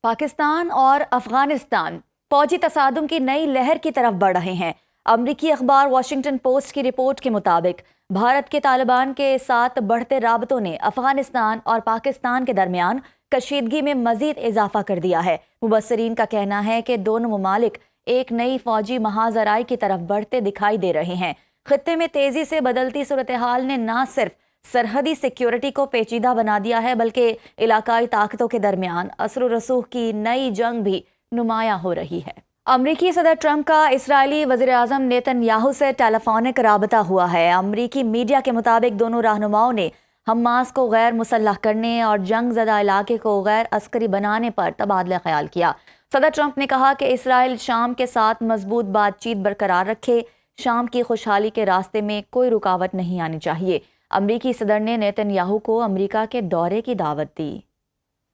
پاکستان اور افغانستان فوجی تصادم کی نئی لہر کی طرف بڑھ رہے ہیں۔ امریکی اخبار واشنگٹن پوسٹ کی رپورٹ کے مطابق بھارت کے طالبان کے ساتھ بڑھتے رابطوں نے افغانستان اور پاکستان کے درمیان کشیدگی میں مزید اضافہ کر دیا ہے۔ مبصرین کا کہنا ہے کہ دونوں ممالک ایک نئی فوجی محاذرائی کی طرف بڑھتے دکھائی دے رہے ہیں۔ خطے میں تیزی سے بدلتی صورتحال نے نہ صرف سرحدی سیکیورٹی کو پیچیدہ بنا دیا ہے بلکہ علاقائی طاقتوں کے درمیان اثر و رسوخ کی نئی جنگ بھی نمایاں ہو رہی ہے۔ امریکی صدر ٹرمپ کا اسرائیلی وزیر اعظم نیتن یاہو سے ٹیلی فونک رابطہ ہوا ہے۔ امریکی میڈیا کے مطابق دونوں رہنماؤں نے حماس کو غیر مسلح کرنے اور جنگ زدہ علاقے کو غیر عسکری بنانے پر تبادلہ خیال کیا۔ صدر ٹرمپ نے کہا کہ اسرائیل شام کے ساتھ مضبوط بات چیت برقرار رکھے، شام کی خوشحالی کے راستے میں کوئی رکاوٹ نہیں آنی چاہیے۔ امریکی صدر نے نیتن یاہو کو امریکہ کے دورے کی دعوت دی۔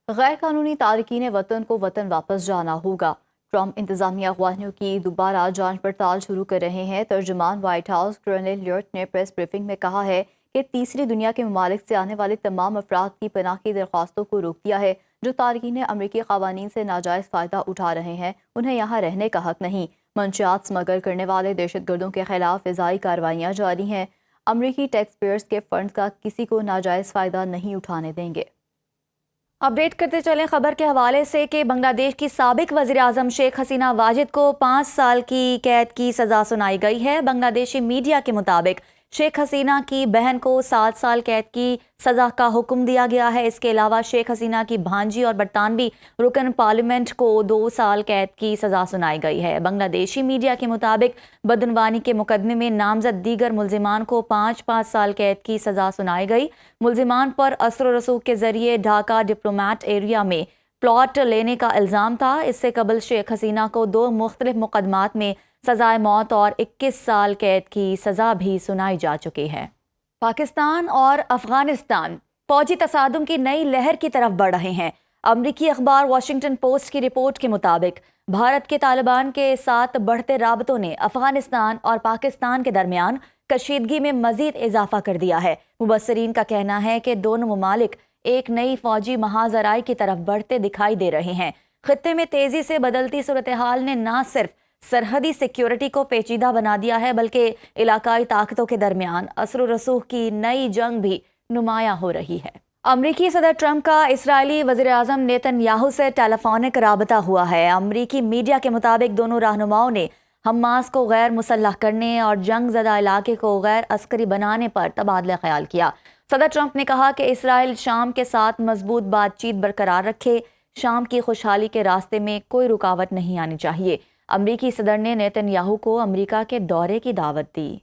غیر قانونی تارکین وطن کو وطن واپس جانا ہوگا۔ ٹرمپ انتظامیہ اغواؤں کی دوبارہ جانچ پڑتال شروع کر رہے ہیں۔ ترجمان وائٹ ہاؤس کرنل لیوٹ نے پریس بریفنگ میں کہا ہے کہ تیسری دنیا کے ممالک سے آنے والے تمام افراد کی پناہ کی درخواستوں کو روک دیا ہے۔ جو تارکین امریکی قوانین سے ناجائز فائدہ اٹھا رہے ہیں انہیں یہاں رہنے کا حق نہیں۔ منشیات اسمگل کرنے والے دہشت گردوں کے خلاف فضائی کارروائیاں جاری ہیں۔ امریکی ٹیکس پیئرز کے فنڈ کا کسی کو ناجائز فائدہ نہیں اٹھانے دیں گے۔ اپڈیٹ کرتے چلیں خبر کے حوالے سے کہ بنگلہ دیش کی سابق وزیر اعظم شیخ حسینہ واجد کو 5 سال کی قید کی سزا سنائی گئی ہے۔ بنگلہ دیشی میڈیا کے مطابق شیخ حسینہ کی بہن کو 7 سال قید کی سزا کا حکم دیا گیا ہے۔ اس کے علاوہ شیخ حسینہ کی بھانجی اور برطانوی رکن پارلیمنٹ کو 2 سال قید کی سزا سنائی گئی ہے۔ بنگلہ دیشی میڈیا کے مطابق بدعنوانی کے مقدمے میں نامزد دیگر ملزمان کو 5 سال قید کی سزا سنائی گئی۔ ملزمان پر اثر و رسوخ کے ذریعے ڈھاکہ ڈپلومیٹ ایریا میں پلاٹ لینے کا الزام تھا۔ اس سے قبل شیخ حسینہ کو 2 مختلف مقدمات میں سزائے موت اور 21 سال قید کی سزا بھی سنائی جا چکی ہے۔ پاکستان اور افغانستان فوجی تصادم کی نئی لہر کی طرف بڑھ رہے ہیں۔ امریکی اخبار واشنگٹن پوسٹ کی رپورٹ کے مطابق بھارت کے طالبان کے ساتھ بڑھتے رابطوں نے افغانستان اور پاکستان کے درمیان کشیدگی میں مزید اضافہ کر دیا ہے۔ مبصرین کا کہنا ہے کہ دونوں ممالک ایک نئی فوجی محاذرائی کی طرف بڑھتے دکھائی دے رہے ہیں۔ خطے میں تیزی سے بدلتی صورتحال نے نہ صرف سرحدی سیکیورٹی کو پیچیدہ بنا دیا ہے بلکہ علاقائی طاقتوں کے درمیان اثر و رسوخ کی نئی جنگ بھی نمایاں ہو رہی ہے۔ امریکی صدر ٹرمپ کا اسرائیلی وزیر اعظم نیتن یاہو سے ٹیلی فونک رابطہ ہوا ہے۔ امریکی میڈیا کے مطابق دونوں رہنماؤں نے حماس کو غیر مسلح کرنے اور جنگ زدہ علاقے کو غیر عسکری بنانے پر تبادلہ خیال کیا۔ صدر ٹرمپ نے کہا کہ اسرائیل شام کے ساتھ مضبوط بات چیت برقرار رکھے، شام کی خوشحالی کے راستے میں کوئی رکاوٹ نہیں آنی چاہیے۔ امریکی صدر نے نیتن یاہو کو امریکہ کے دورے کی دعوت دی۔